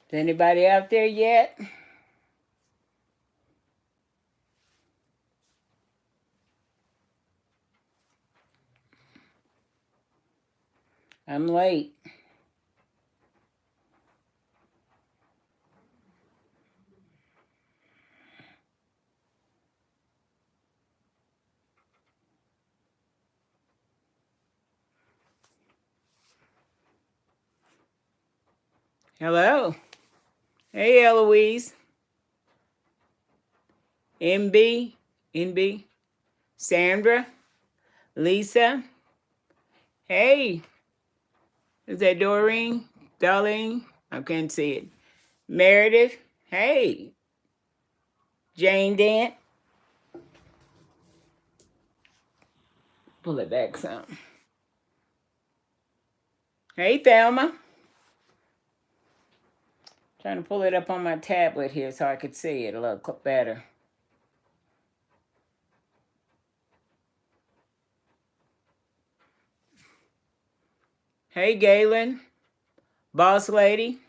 Is anybody out there yet? I'm late. Hello. Hey, Eloise. NB, Sandra, Lisa. Hey, is that Doreen? Darlene? I can't see it. Meredith. Hey, Jane Dent. Pull it back some. Hey, Thelma. Trying to pull it up on my tablet here so I could see it a little better. Hey, Galen. Boss Lady.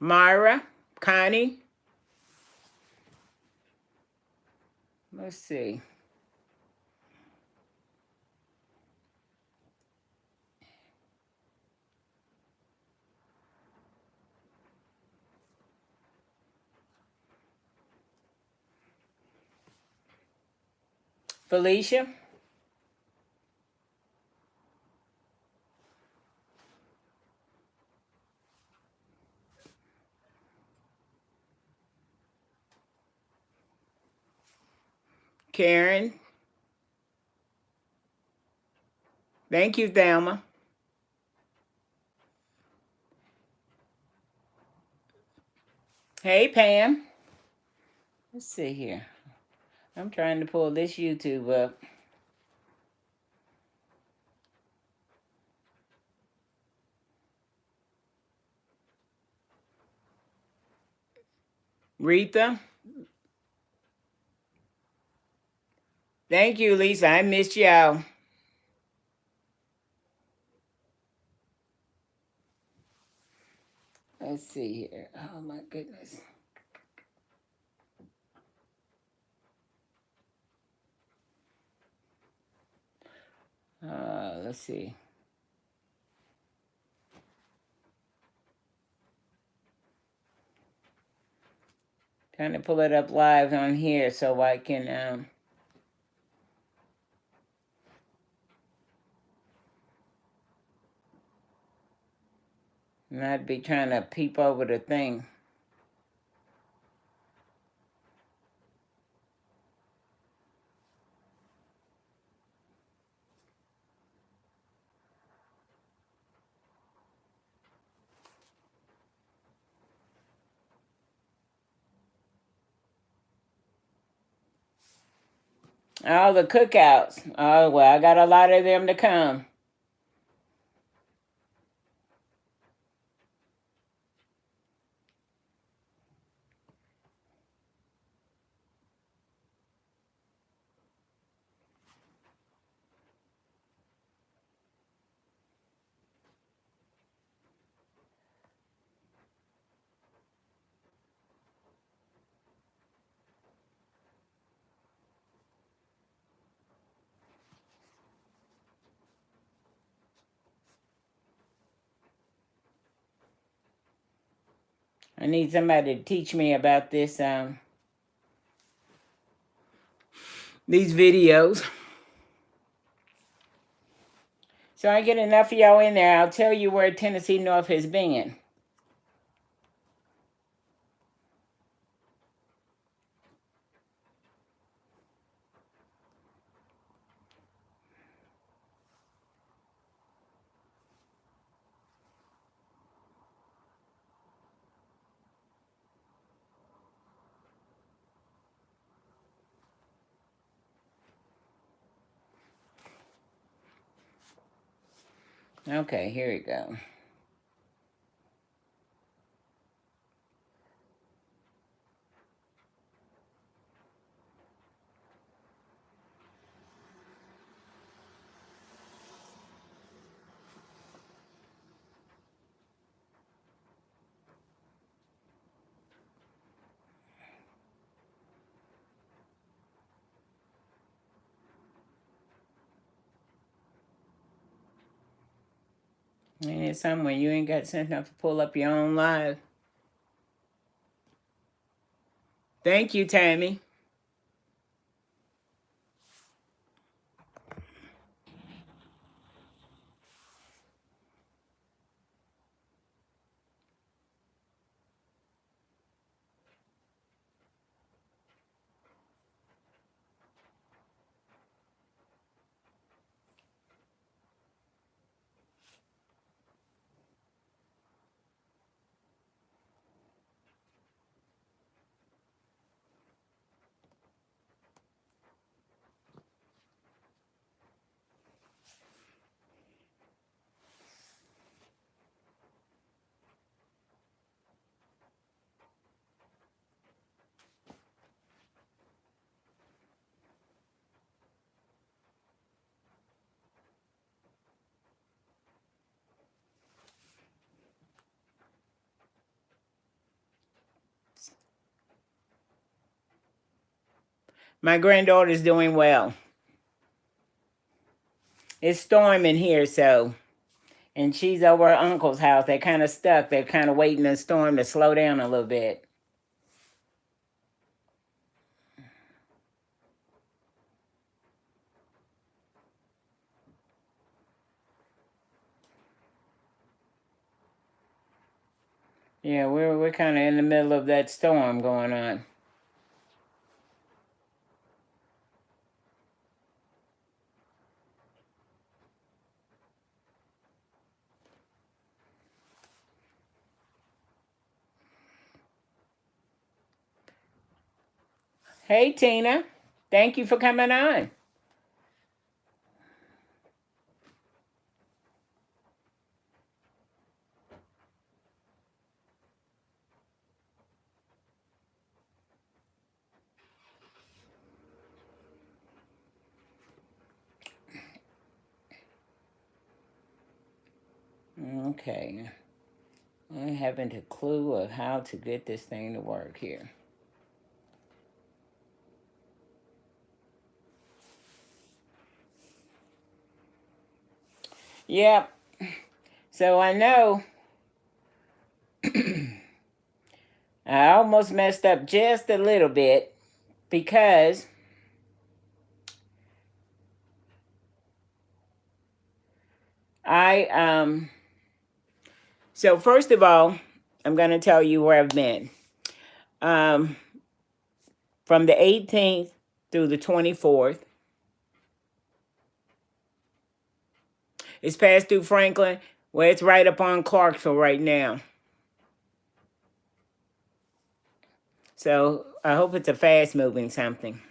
Myra. Connie. Let's see. Felicia. Karen. Thank you, Thelma. Hey, Pam. Let's see here. I'm trying to pull this YouTube up. Retha. Thank you, Lisa. I missed y'all. Let's see here. Oh, my goodness. Let's see. Trying to pull it up live on here so I can not be trying to peep over the thing. All the cookouts. Oh, well, I got a lot of them to come. I need somebody to teach me about this, these videos. So I get enough of y'all in there, I'll tell you where Tennessee North has been. Okay, here we go. Ain't it somewhere you ain't got sense enough to pull up your own live? Thank you, Tammy. My granddaughter's doing well. It's storming here, so. And she's over her uncle's house. They're kind of stuck. They're kind of waiting the storm to slow down a little bit. Yeah, we're kind of in the middle of that storm going on. Hey, Tina. Thank you for coming on. Okay. I haven't a clue of how to get this thing to work here. Yep. So I know I almost messed up just a little bit because I so first of all, I'm going to tell you where I've been. Um from the 18th through the 24th. It's passed through Franklin, where it's right up on Clarksville right now. So I hope it's a fast moving something.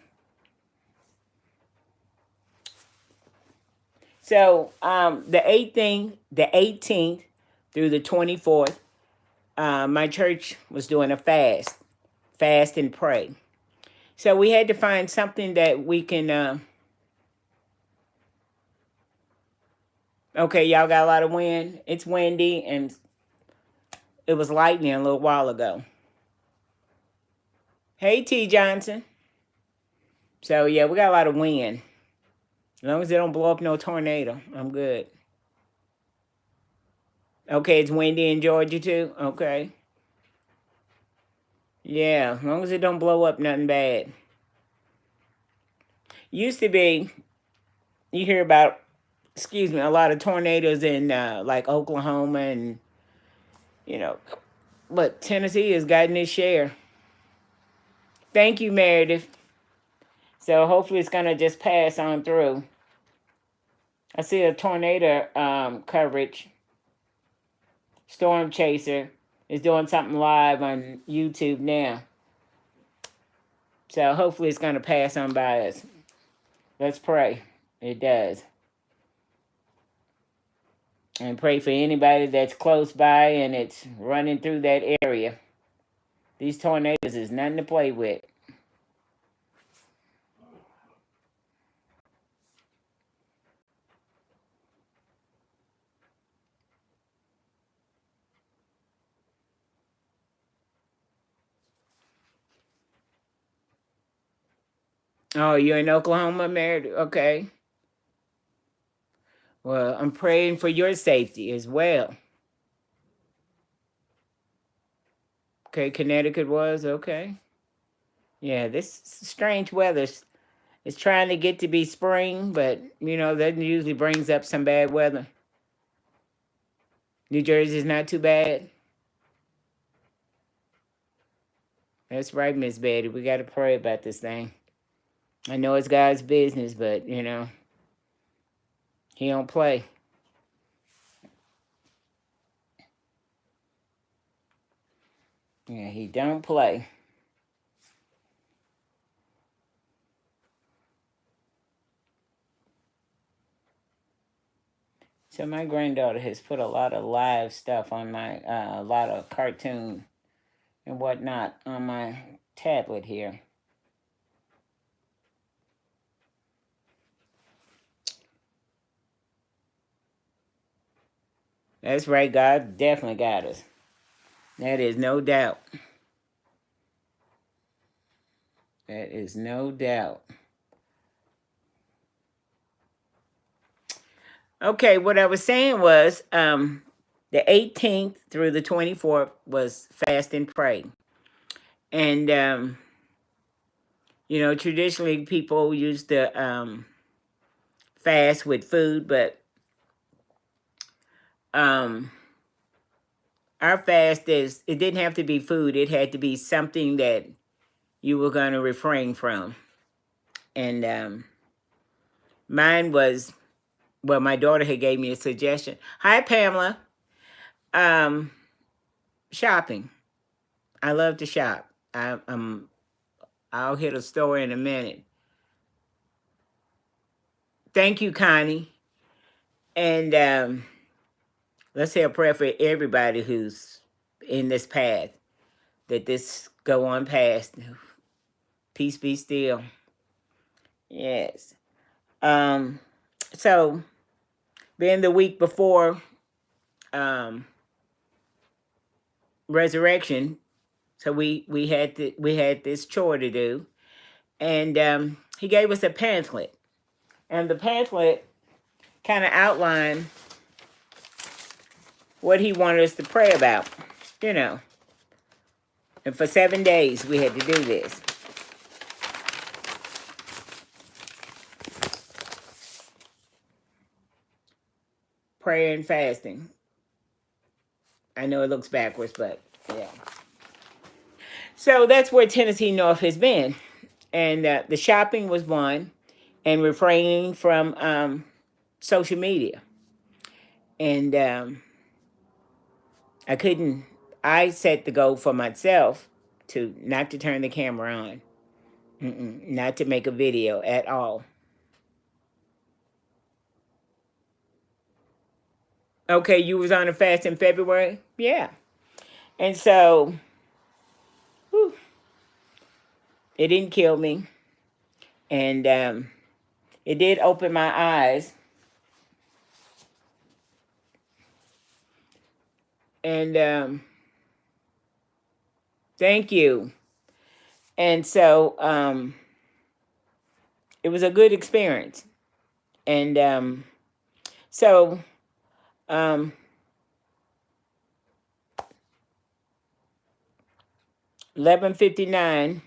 So the 18th through the 24th, my church was doing a fast and pray. So we had to find something that we can. Okay, y'all got a lot of wind. It's windy and it was lightning a little while ago. Hey, T. Johnson. So yeah, we got a lot of wind. As long as they don't blow up no tornado, I'm good. Okay, it's windy in Georgia too. Okay. Yeah, as long as it don't blow up nothing bad. Used to be, you hear about, excuse me, a lot of tornadoes in like Oklahoma and you know, but Tennessee has gotten its share. Thank you, Meredith. So hopefully it's gonna just pass on through. I see a tornado coverage. Storm Chaser is doing something live on YouTube now. So hopefully it's gonna pass on by us. Let's pray. It does. And pray for anybody that's close by and it's running through that area. These tornadoes is nothing to play with. Oh, you're in Oklahoma, Meredith? Okay. Well, I'm praying for your safety as well. Okay, Connecticut was okay. Yeah, this strange weather is trying to get to be spring, but that usually brings up some bad weather. New Jersey's not too bad. That's right, Miss Betty. We got to pray about this thing. I know it's God's business, but He don't play. Yeah, He don't play. So my granddaughter has put a lot of live stuff on my, a lot of cartoon and whatnot on my tablet here. That's right, God definitely got us. That is no doubt. That is no doubt. Okay, what I was saying was the 18th through the 24th was fast and pray. And, traditionally people used to fast with food, but um, our fast it didn't have to be food. It had to be something that you were going to refrain from. And mine was, well, my daughter had gave me a suggestion. Hi, Pamela. Um, Shopping. I love to shop. I'll hit a store in a minute. Thank you, Connie. And let's say a prayer for everybody who's in this path, that this go on past. Peace be still. Yes. So being the week before resurrection, so we had this chore to do, and he gave us a pamphlet, and the pamphlet kind of outlined what he wanted us to pray about, And for 7 days we had to do this. Prayer and fasting. I know it looks backwards, but yeah. So that's where Tennessee North has been. And the shopping was one, and refraining from social media. And I set the goal for myself to not to turn the camera on. Not to make a video at all. Okay, you was on a fast in February? Yeah. And so, whew, it didn't kill me. And it did open my eyes. And thank you. And so it was a good experience. And so 11:59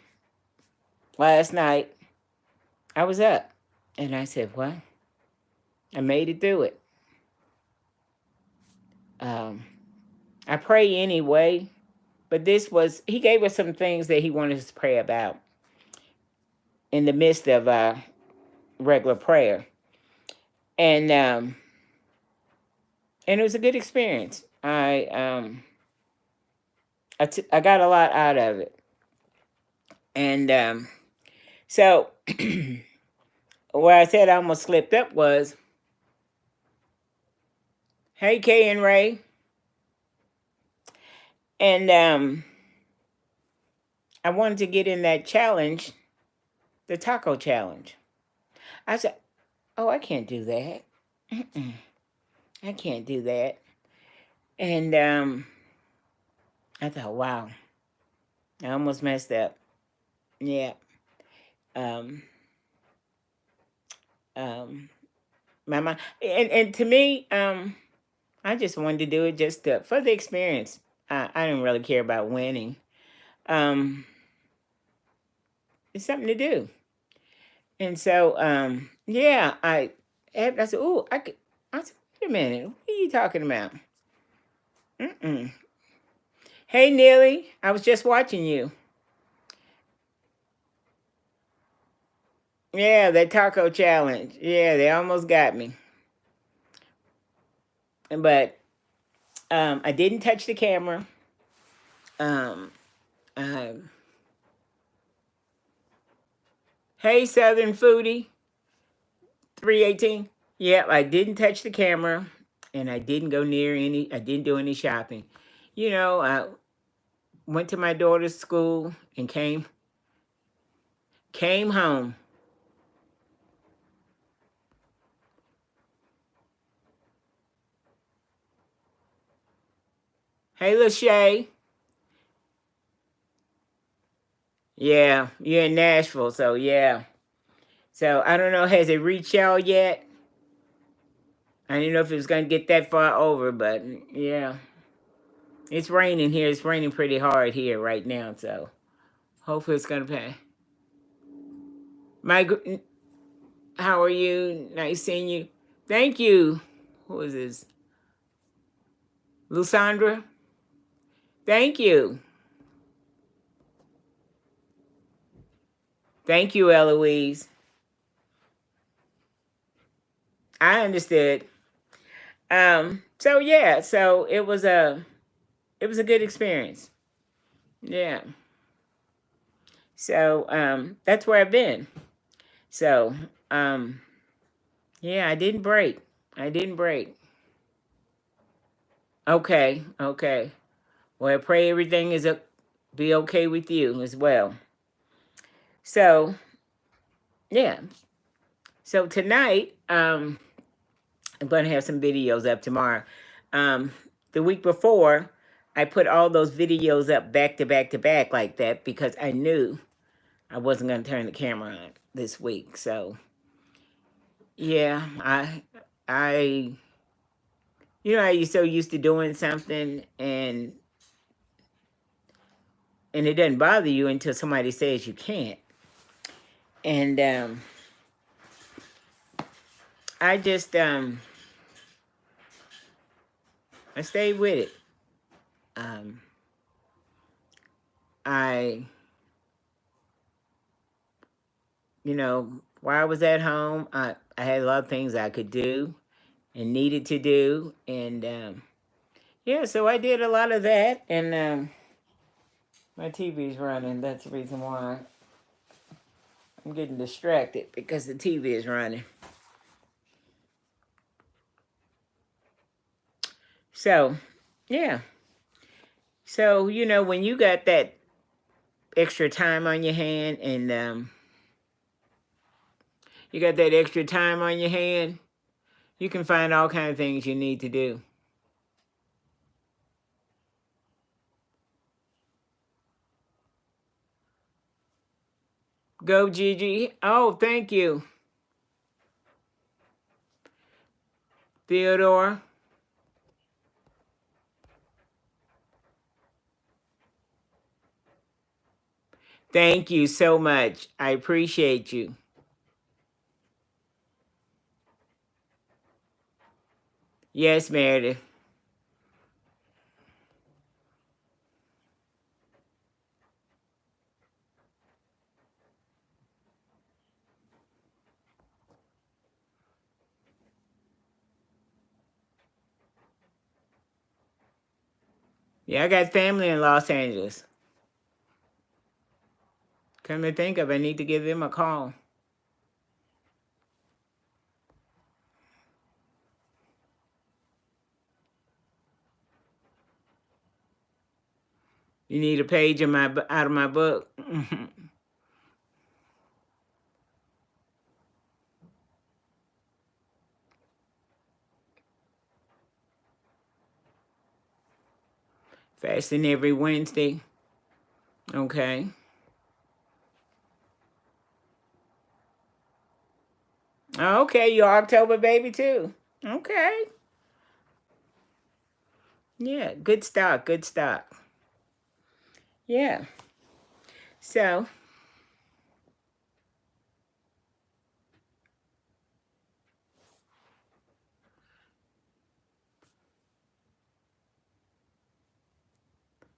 last night, I was up. And I said, what? I made it through it. I pray anyway, but he gave us some things that he wanted us to pray about in the midst of regular prayer. And it was a good experience. I got a lot out of it. And so where I said I almost slipped up was, hey, Kay and Ray. And I wanted to get in that challenge, the taco challenge. I said, oh, I can't do that. I can't do that. And I thought, wow, I almost messed up. Yeah. Um, um, my mind. And to me, I just wanted to do it just for the experience. I didn't really care about winning. Um, it's something to do. And so, yeah, I said, "Oh, I could." I said, "Wait a minute, what are you talking about?" Mm-mm. Hey, Neely, I was just watching you. Yeah, that taco challenge. Yeah, they almost got me, but I didn't touch the camera. Um, um, hey, Southern Foodie 318. Yeah, I didn't touch the camera, and I didn't go near any. I didn't do any shopping. I went to my daughter's school and came home. Hey, Lachey. Yeah, you're in Nashville, so yeah. So I don't know, has it reached y'all yet? I didn't know if it was gonna get that far over, but yeah. It's raining here. It's raining pretty hard here right now, so hopefully it's gonna pass. My, how are you? Nice seeing you. Thank you. Who is this? Lusandra? Thank you. Thank you, Eloise. I understood. So yeah, so it was a good experience. Yeah. So that's where I've been. So yeah, I didn't break. I didn't break. Okay, okay. Well, I pray everything be okay with you as well. So yeah. So tonight, I'm gonna have some videos up tomorrow. Um, the week before, I put all those videos up back to back to back like that because I knew I wasn't gonna turn the camera on this week. So yeah, I how you're so used to doing something and it doesn't bother you until somebody says you can't. And I just I stayed with it. Um, I while I was at home, I had a lot of things I could do and needed to do, and yeah, so I did a lot of that. And my TV's running. That's the reason why I'm getting distracted because the TV is running. So yeah, so when you got that extra time on your hand and you got that extra time on your hand, you can find all kind of things you need to do. Go, Gigi. Oh, thank you, Theodore. Thank you so much. I appreciate you. Yes, Meredith. Yeah, I got family in Los Angeles. Come to think of it, I need to give them a call. You need a page in out of my book. Fasting every Wednesday. Okay. Okay, you're October baby too. Okay. Yeah, good stock, good stock. Yeah. So,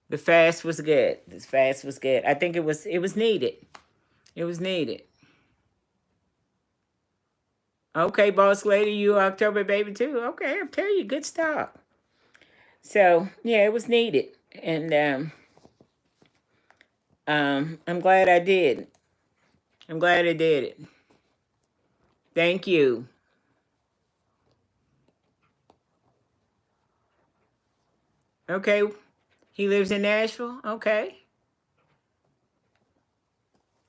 the fast was good. This fast was good. I think it was needed. It was needed. Okay, boss lady, you October baby too. Okay, I'll tell you, good stock. So yeah, it was needed, and I'm glad I did. I'm glad I did it. Thank you. Okay, he lives in Nashville. Okay,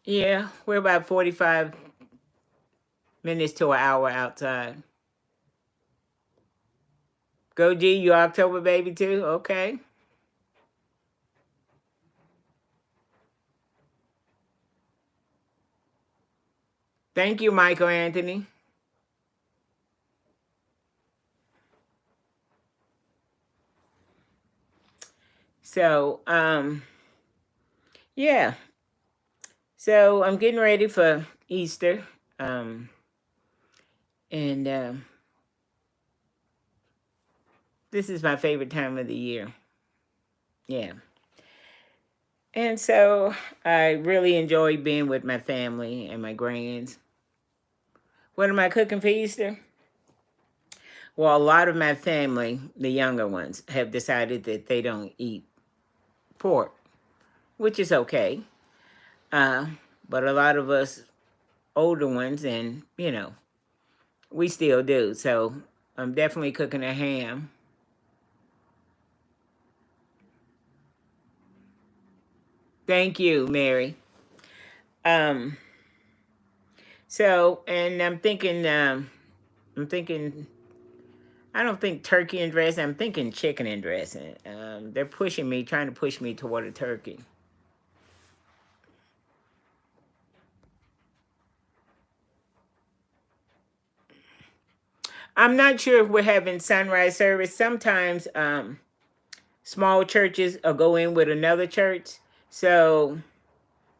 yeah, we're about 45 minutes to an hour outside. Go G, you October baby too. Okay. Thank you, Michael Anthony. So yeah. So I'm getting ready for Easter. Um, and this is my favorite time of the year. Yeah. And so I really enjoy being with my family and my grands. What am I cooking for Easter? Well, a lot of my family, the younger ones, have decided that they don't eat pork, which is okay. Uh, but a lot of us older ones, and we still do. So I'm definitely cooking a ham. Thank you, Mary. Um, and I'm thinking, I don't think turkey and dressing. I'm thinking chicken and dressing. They're trying to push me toward a turkey. I'm not sure if we're having sunrise service. Sometimes small churches will go in with another church. So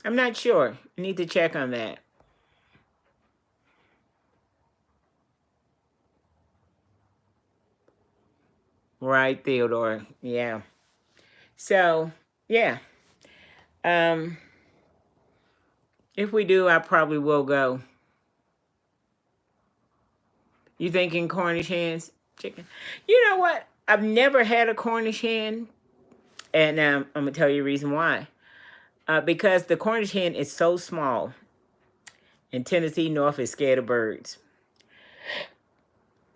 I'm not sure. I need to check on that. Right, Theodore. Yeah. So, yeah. Um, if we do, I probably will go. You thinking Cornish hens, chicken? You know what? I've never had a Cornish hen, and I'm gonna tell you the reason why. Because the Cornish hen is so small, and Tennessee North is scared of birds.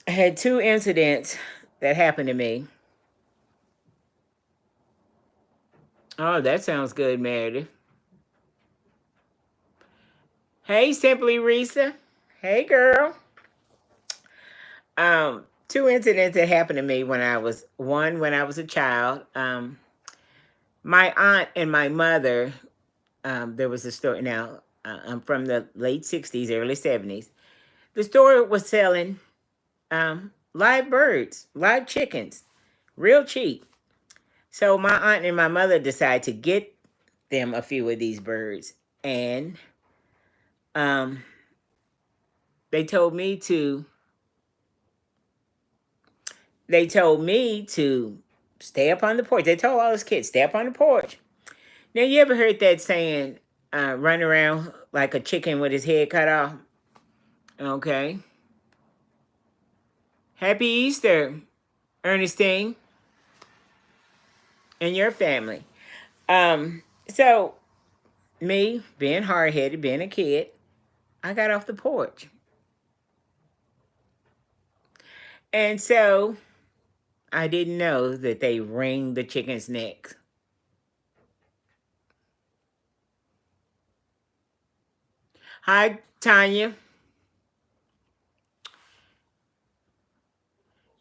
I had two incidents that happened to me. Oh, that sounds good, Meredith. Hey, Simply Risa. Hey, girl. Two incidents that happened to me when I was a child. My aunt and my mother. There was a store. Now I'm from the late '60s, early '70s. The store was selling live birds, live chickens, real cheap. So my aunt and my mother decided to get them a few of these birds, and um, they told me to. They told me to stay up on the porch. They told all those kids stay up on the porch. Now you ever heard that saying, "Run around like a chicken with his head cut off"? Okay. Happy Easter, Ernestine, and your family. So me being hard headed, being a kid, I got off the porch, and so I didn't know that they wring the chicken's necks. Hi, Tanya.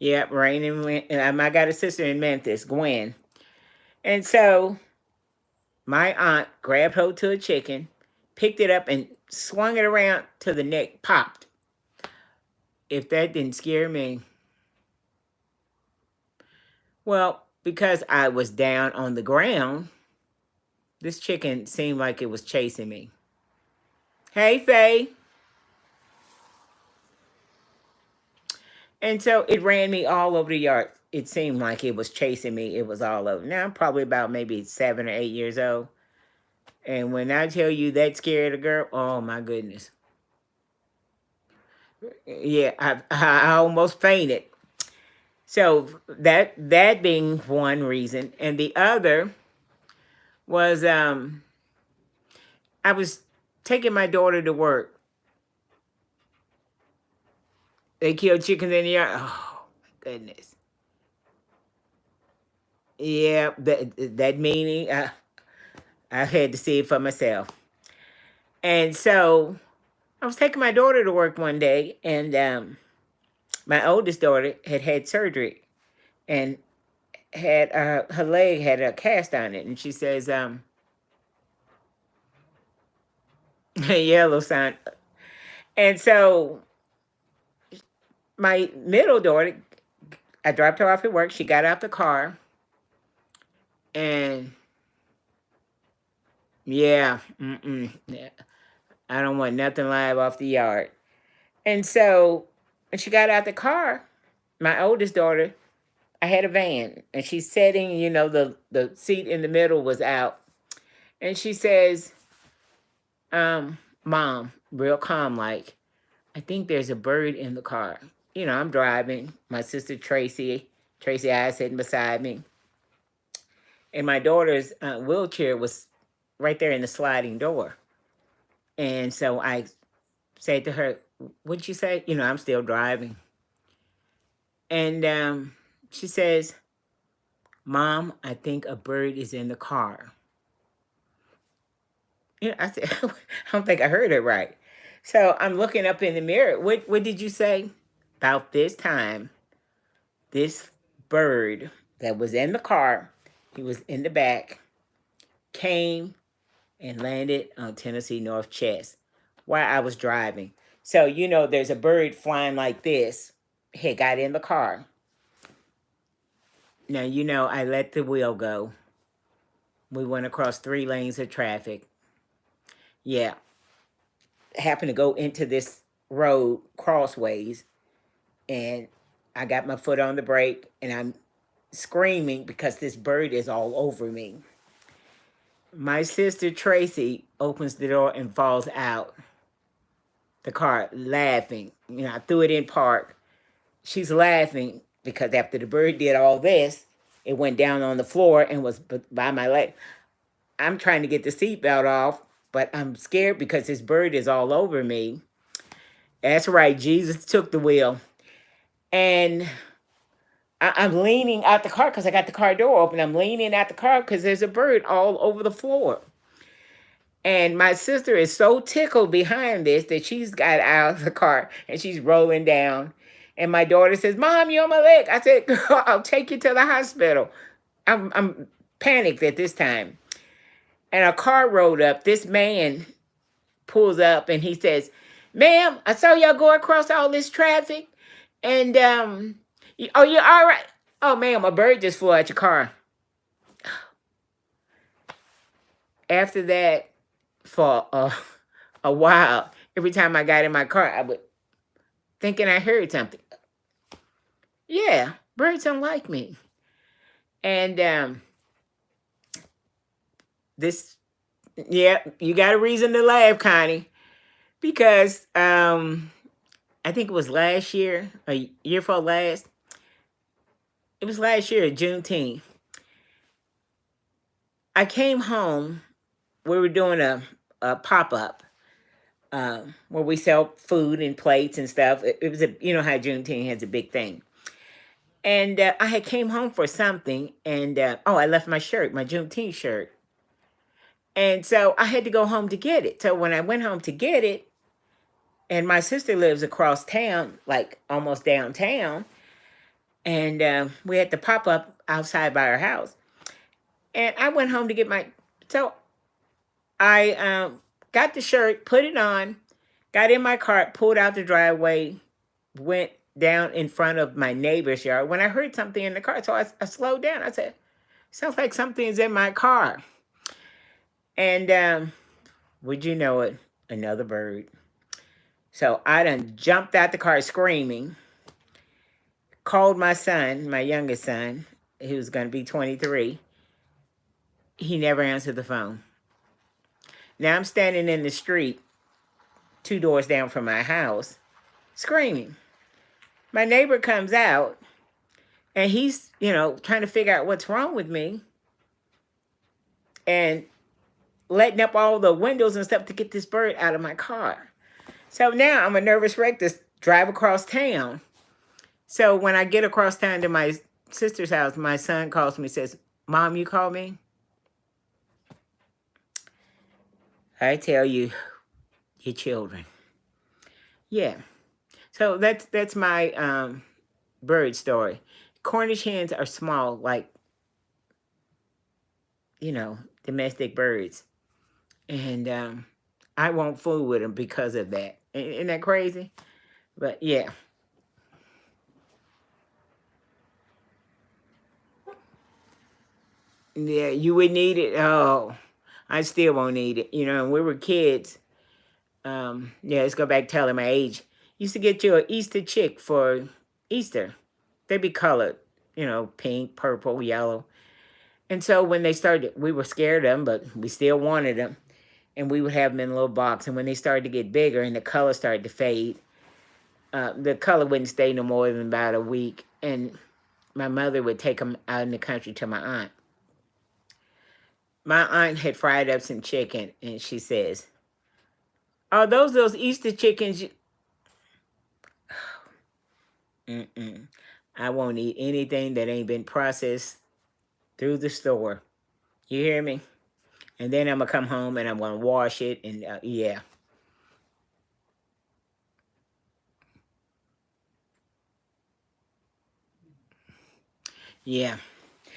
Yep, raining. I got a sister in Memphis, Gwen, and so my aunt grabbed hold to a chicken, picked it up, and swung it around till the neck popped. if that didn't scare me, well, because I was down on the ground, this chicken seemed like it was chasing me. Hey, Faye. And so it ran me all over the yard. It seemed like it was chasing me. It was all over. Now I'm probably about maybe 7 or 8 years old. And when I tell you that scared a girl, oh my goodness. Yeah, I almost fainted. So that being one reason. And the other was I was taking my daughter to work. They killed chickens in the yard. Oh goodness. Yeah, that meaning I had to see it for myself. And so I was taking my daughter to work one day, and my oldest daughter had had surgery and had her leg had a cast on it, and she says, yellow sign. And so my middle daughter, I dropped her off at work. She got out the car, and yeah, yeah, I don't want nothing live off the yard. And so when she got out the car, my oldest daughter, I had a van, and she's sitting, the seat in the middle was out. And she says, Mom, real calm, like, I think there's a bird in the car. I'm driving. My sister Tracy I sitting beside me. And my daughter's wheelchair was right there in the sliding door. And so I said to her, what'd you say? I'm still driving. And she says, Mom, I think a bird is in the car. I said, I don't think I heard it right. So I'm looking up in the mirror. What did you say? About this time, this bird that was in the car, he was in the back, came and landed on Tennessee North Chest while I was driving. So, there's a bird flying like this. He got in the car. Now, I let the wheel go. We went across 3 lanes of traffic. Yeah. Happened to go into this road crossways, and I got my foot on the brake, and I'm screaming because this bird is all over me. My sister Tracy opens the door and falls out the car laughing. I threw it in park. She's laughing because after the bird did all this, it went down on the floor and was by my leg. I'm trying to get the seatbelt off, but I'm scared because this bird is all over me. That's right, Jesus took the wheel. And I'm leaning out the car because I got the car door open. I'm leaning out the car because there's a bird all over the floor. And my sister is so tickled behind this that she's got out of the car and she's rolling down. And my daughter says, Mom, you're on my leg. I said, girl, I'll take you to the hospital. I'm panicked at this time. And a car rolled up. This man pulls up and he says, Ma'am, I saw y'all go across all this traffic. And, oh, you're all right. Oh, ma'am, a bird just flew out your car. After that, for a while, every time I got in my car, I would thinking I heard something. Yeah, birds don't like me. And this, yeah, you got a reason to laugh, Connie, because I think it was last year, a year before last. It was last year, Juneteenth. I came home. We were doing a pop-up where we sell food and plates and stuff. It was how Juneteenth has a big thing. And I had came home for something, and I left my shirt, my Juneteenth shirt. And so I had to go home to get it. So when I went home to get it, and my sister lives across town, like almost downtown, and we had to pop up outside by our house. And I went home to get so I got the shirt, put it on, got in my car, pulled out the driveway, went down in front of my neighbor's yard when I heard something in the car. So I slowed down. I said, sounds like something's in my car. And would you know it, another bird. So I done jumped out the car screaming, called my son, my youngest son, who's going to be 23. He never answered the phone. Now I'm standing in the street, 2 doors down from my house, screaming. My neighbor comes out, and he's, trying to figure out what's wrong with me and letting up all the windows and stuff to get this bird out of my car. So now I'm a nervous wreck to drive across town. So when I get across town to my sister's house, my son calls me and says, Mom, you called me? I tell you, your children. Yeah. So that's my bird story. Cornish hens are small, like, domestic birds. And I won't fool with them because of that. Isn't that crazy? But yeah. Yeah, you would need it. Oh, I still won't need it. When we were kids, yeah, let's go back telling my age. Used to get you an Easter chick for Easter. They'd be colored, pink, purple, yellow. And so when they started, we were scared of them, but we still wanted them. And we would have them in a little box. And when they started to get bigger and the color started to fade, the color wouldn't stay no more than about a week. And my mother would take them out in the country to my aunt. My aunt had fried up some chicken, and she says, "Are those Easter chickens?" Mm-mm. I won't eat anything that ain't been processed through the store. You hear me? And then I'm gonna come home and I'm gonna wash it, and yeah. Yeah.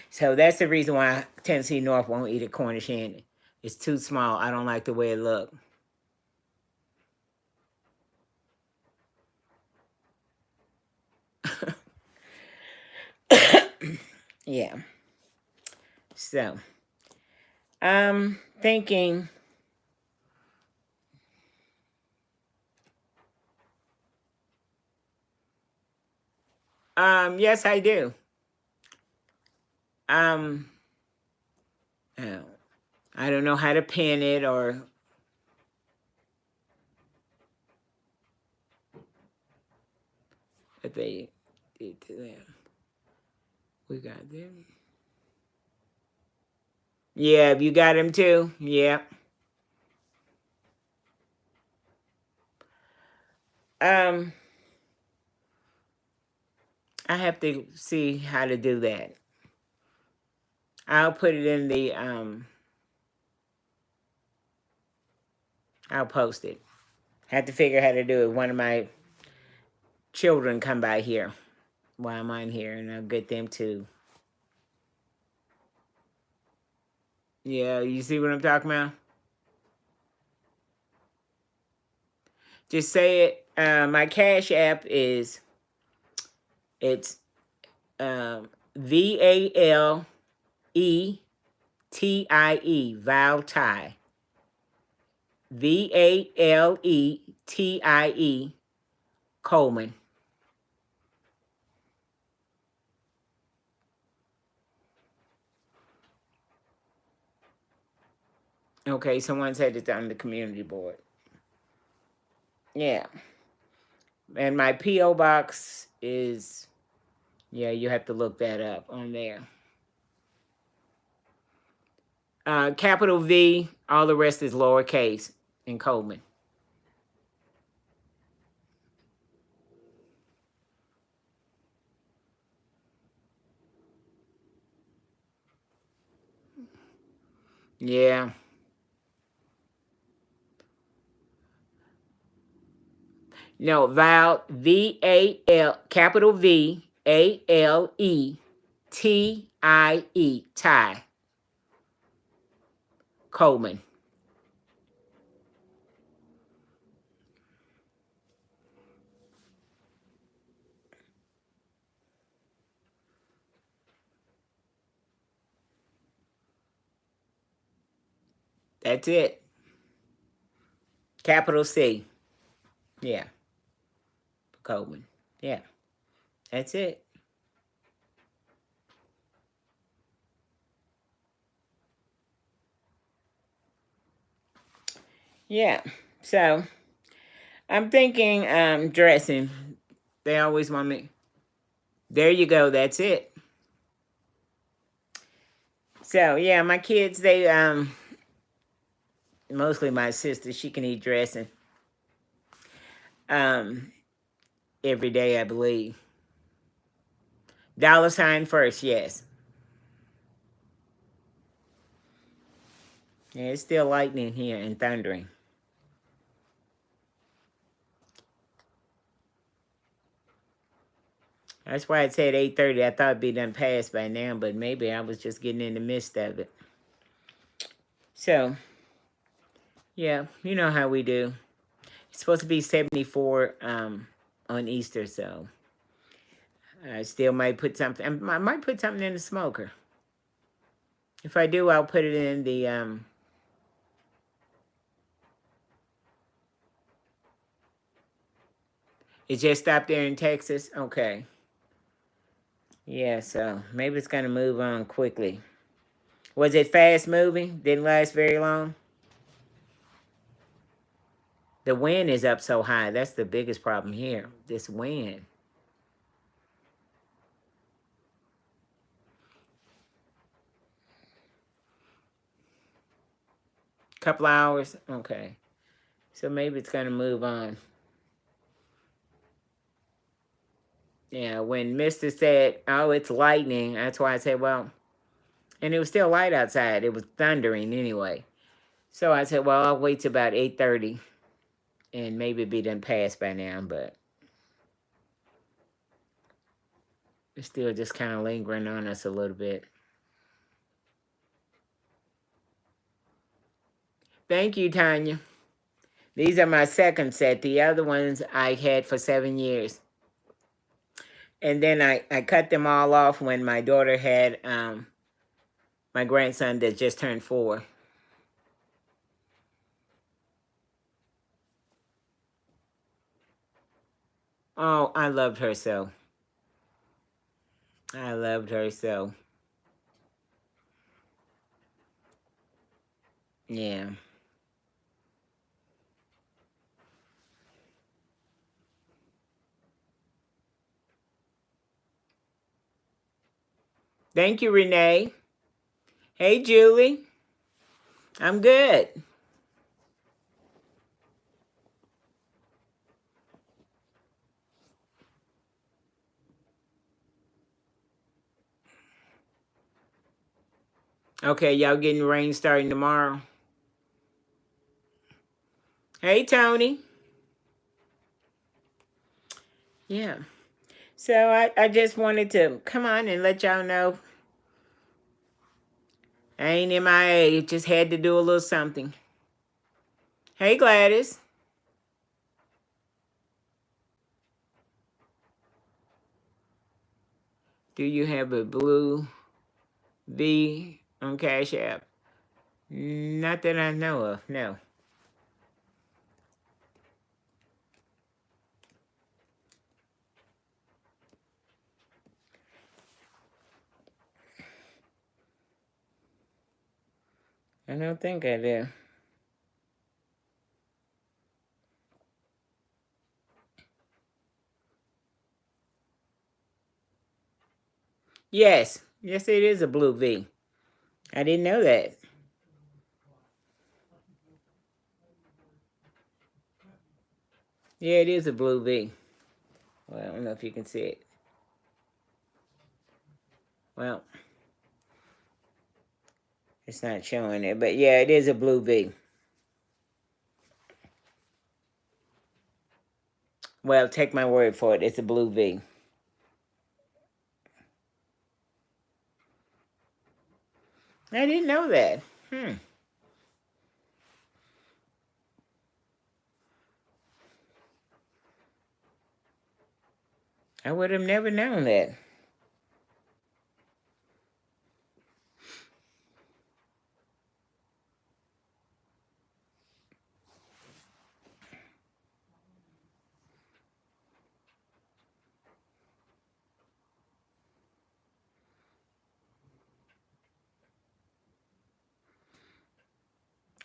So that's the reason why Tennessee North won't eat a Cornish hen. It's too small. I don't like the way it look. Yeah. So I'm thinking, yes, I do. Um, uh, I don't know how to pin it or if they did to them. We got them. Yeah, you got him too. Yeah. Um, I have to see how to do that. I'll put it in the I'll post it. Have to figure how to do it. One of my children come by here while I'm on here, and I'll get them to. Yeah, you see what I'm talking about? Just say it. My Cash App is it's VALETIE Valtie. VALETIE Coleman. Okay, someone said it's on the community board. Yeah. And my P.O. box is, yeah, you have to look that up on there. Capital V, all the rest is lowercase in Coleman. Yeah. No, VAL, capital VALETIE, Ty Coleman. That's it. Capital C. Yeah. Coleman. Yeah. That's it. Yeah. So I'm thinking dressing. They always want me. There you go. That's it. So yeah, my kids, they mostly my sister, she can eat dressing. Um every day, I believe. Dollar sign first, yes. Yeah, it's still lightning here and thundering. That's why it said 8:30. I thought it'd be done past by now, but maybe I was just getting in the midst of it. So, yeah, you know how we do. It's supposed to be 74 on Easter, so I still might put something. I might put something in the smoker. If I do, I'll put it in the it just stopped there in Texas. Okay. Yeah, so maybe it's gonna move on quickly. Was it fast moving? Didn't last very long? The wind is up so high. That's the biggest problem here. This wind. Couple hours? Okay. So maybe it's gonna move on. Yeah, when Mister said, "Oh, it's lightning," that's why I said, "Well," and it was still light outside. It was thundering anyway. So I said, "Well, I'll wait till about 8:30, and maybe it'll be done past by now." But it's still just kind of lingering on us a little bit. Thank you, Tanya. These are my second set. The other ones I had for 7 years. And then I cut them all off when my daughter had my grandson that just turned 4. Oh, I loved her so. I loved her so. Yeah. Thank you, Renee. Hey, Julie. I'm good. Okay, y'all getting rain starting tomorrow. Hey, Tony. Yeah. So I just wanted to come on and let y'all know I ain't MIA. Just had to do a little something. Hey, Gladys. Do you have a blue V on Cash App? Not that I know of, no. I don't think I do. Yes. Yes, it is a blue V. I didn't know that. Yeah, it is a blue V. Well, I don't know if you can see it. Well, it's not showing it, but yeah, it is a blue V. Well, take my word for it. It's a blue V. I didn't know that. I would have never known that.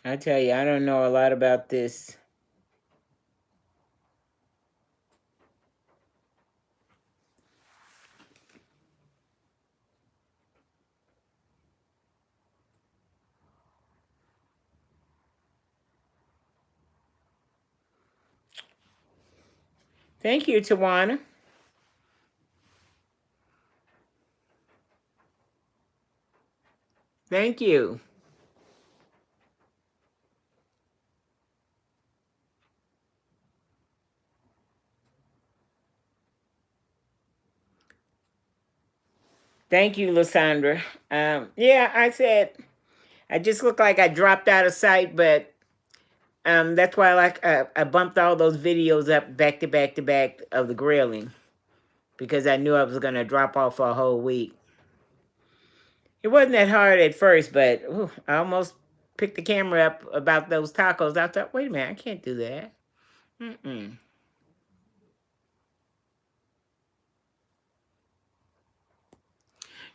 I tell you, I don't know a lot about this. Thank you, Tawana. Thank you. Thank you, Lysandra. Yeah, I said I just look like I dropped out of sight, but that's why I bumped all those videos up back to back to back of the grilling because I knew I was gonna drop off for a whole week. It wasn't that hard at first, but I almost picked the camera up about those tacos. I thought, wait a minute, I can't do that. Mm-mm.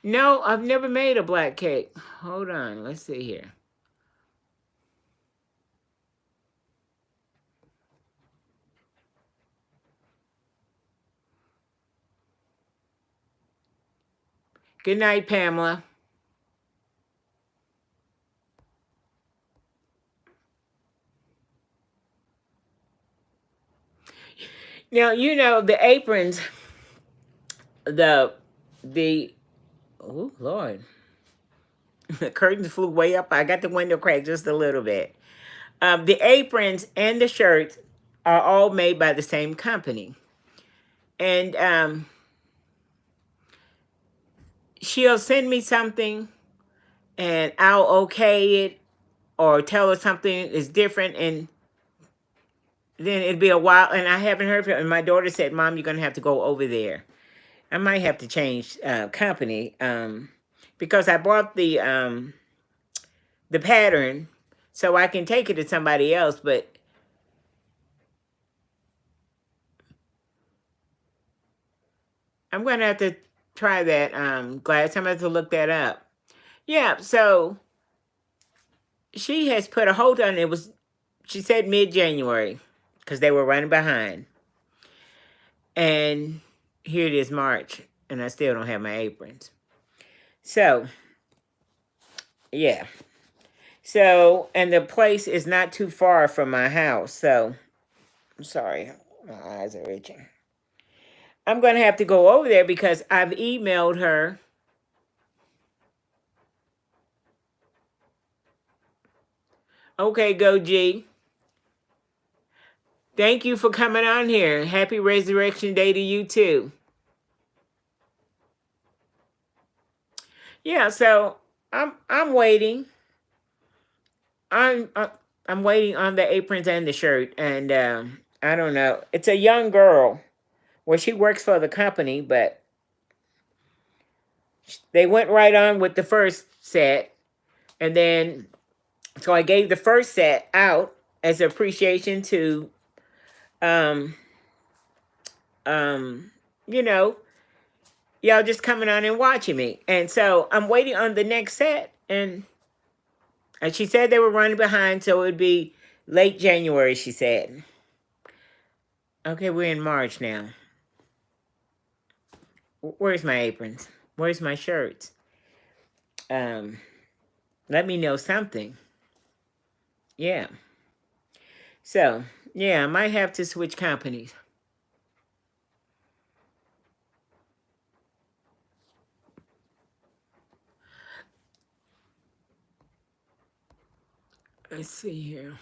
No, I've never made a black cake. Hold on, let's see here. Good night, Pamela. Now you know the aprons, the the oh Lord, the curtains flew way up. I got the window cracked just a little bit. The aprons and the shirts are all made by the same company, and she'll send me something, and I'll okay it or tell her something is different, and then it'd be a while, and I haven't heard from her. And my daughter said, "Mom, you're gonna have to go over there." I might have to change company because I bought the pattern so I can take it to somebody else, but I'm gonna have to try that. Glass. I'm gonna have to look that up. Yeah. So she has put a hold on it. Was she said mid-January because they were running behind, and here it is March, and I still don't have my aprons. So yeah. So and the place is not too far from my house. So I'm sorry, my eyes are itching. I'm gonna have to go over there because I've emailed her. Okay, go G. Thank you for coming on here. Happy Resurrection Day to you too. Yeah, so I'm waiting. I'm uh, I'm waiting on the aprons and the shirt, and I don't know. It's a young girl. Well, she works for the company, but they went right on with the first set, and then so I gave the first set out as appreciation to um um you know y'all just coming on and watching me, and so I'm waiting on the next set, and she said they were running behind, so it would be late January. She said, "Okay, we're in March now. Where's my aprons? Where's my shirts? Um, let me know something." Yeah. So yeah, I might have to switch companies. Let's see here.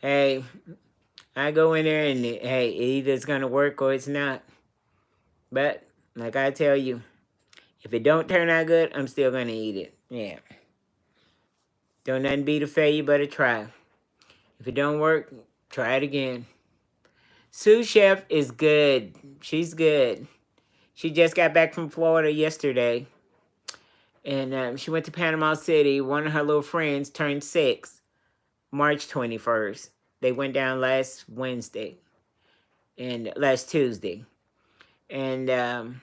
Hey, I go in there and hey, either it's gonna work or it's not. But like I tell you, if it don't turn out good, I'm still gonna eat it. Yeah. Don't nothing beat a failure but a try. If it don't work, try it again. Sous Chef is good. She's good. She just got back from Florida yesterday, and she went to Panama City. One of her little friends turned 6, March 21st. They went down last Wednesday and last Tuesday, And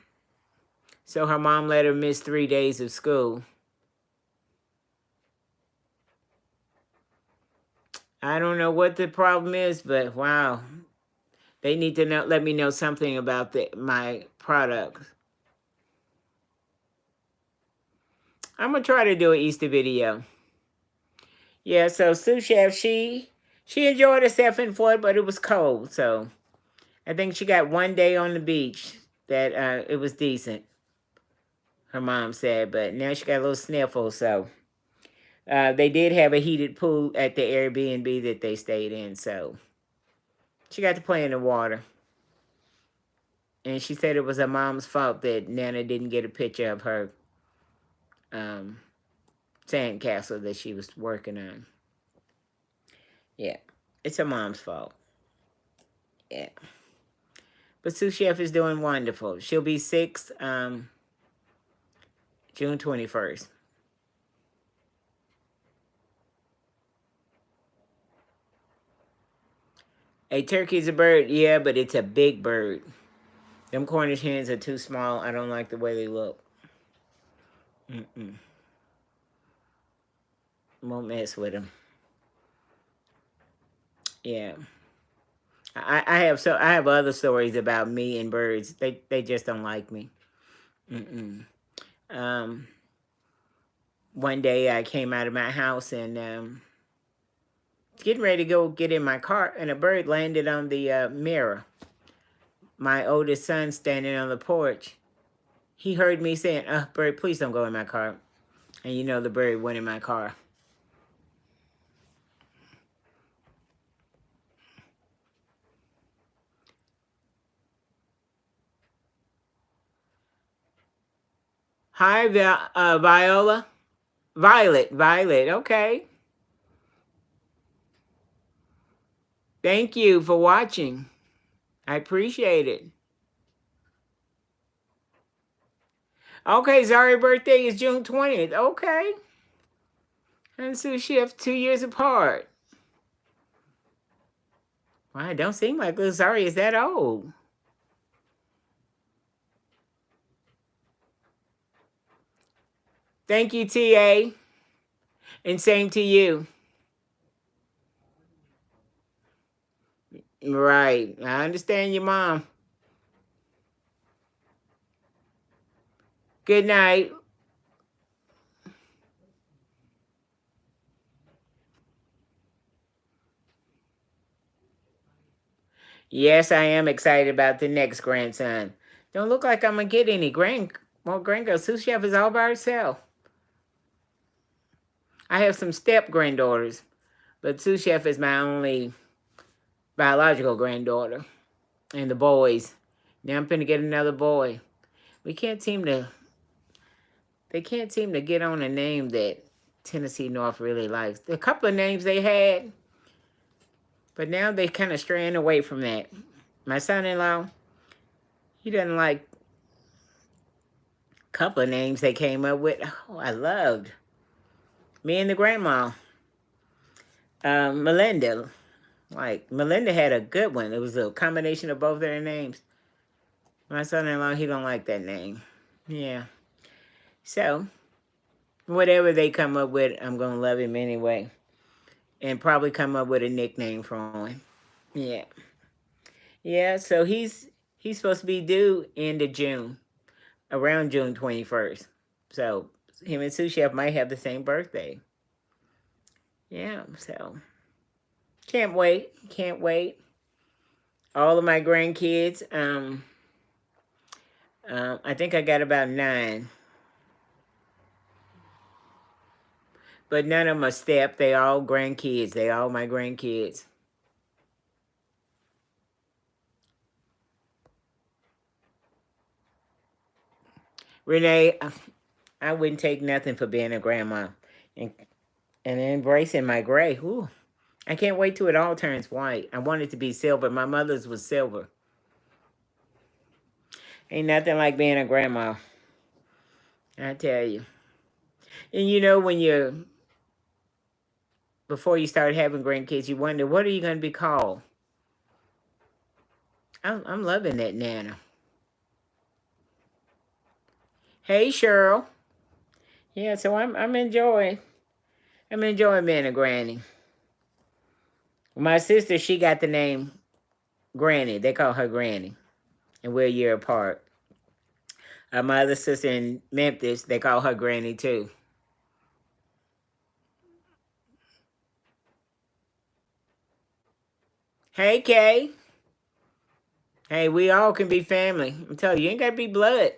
so her mom let her miss 3 days of school. I don't know what the problem is, but wow, they need to let me know something about my products. I'm gonna try to do an Easter video. Yeah, so Sous Chef, she enjoyed herself in Florida, but it was cold, so I think she got 1 day on the beach that it was decent. Her mom said, but now she got a little sniffle, so they did have a heated pool at the Airbnb that they stayed in, so she got to play in the water. And she said it was her mom's fault that Nana didn't get a picture of her sandcastle that she was working on. Yeah, it's her mom's fault. Yeah. But Sous Chef is doing wonderful. She'll be 6 June 21st. A turkey's a bird, yeah, but it's a big bird. Them Cornish hens are too small. I don't like the way they look. Won't mess with them. Yeah. I have other stories about me and birds. They just don't like me. One day I came out of my house and getting ready to go get in my car, and a bird landed on the mirror. My oldest son standing on the porch, he heard me saying, bird, please don't go in my car. And you know the bird went in my car. Hi, Viola. Violet, okay. Thank you for watching. I appreciate it. Okay, Zari's birthday is June 20th. Okay. And Sous Chef 2 years apart. Wow, it don't seem like little Zari is that old. Thank you, TA. And same to you. Right. I understand your mom. Good night. Yes, I am excited about the next grandson. Don't look like I'm going to get any more grandgirls. Sous Chef is all by herself. I have some step granddaughters, but Sous Chef is my only biological granddaughter. And the boys. Now I'm finna get another boy. They can't seem to get on a name that Tennessee North really likes. A couple of names they had, but now they kind of straying away from that. My son-in-law, he doesn't like a couple of names they came up with. Oh, I loved. Me and the grandma. Melinda. Like, Melinda had a good one. It was a combination of both their names. My son-in-law, he don't like that name. Yeah. So, whatever they come up with, I'm going to love him anyway. And probably come up with a nickname for him. Yeah. Yeah, so he's supposed to be due end of June, around June 21st. So him and Sous Chef might have the same birthday. Yeah, so can't wait. All of my grandkids, I think I got about 9. But none of them are step. They all grandkids. They all my grandkids. Renee, I wouldn't take nothing for being a grandma. And embracing my gray. Ooh, I can't wait till it all turns white. I want it to be silver. My mother's was silver. Ain't nothing like being a grandma. I tell you. And you know, before you start having grandkids, you wonder, what are you going to be called? I'm loving that Nana. Hey, Cheryl. Yeah, so I'm enjoying being a granny. My sister, she got the name Granny. They call her Granny, and we're a year apart. My other sister in Memphis, they call her Granny too. Hey, Kay. Hey, we all can be family. I'm telling you, you ain't got to be blood.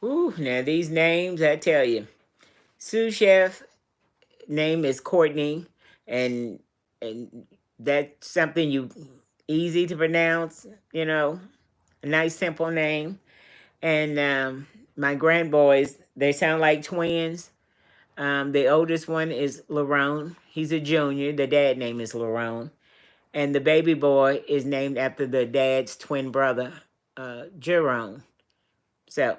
Ooh, now these names, I tell you. Sous chef name is Courtney, and that's something you easy to pronounce. A nice simple name. And my grandboys, they sound like twins. The oldest one is Lerone. He's a junior. The dad name is Lerone. And the baby boy is named after the dad's twin brother, Jerome. So,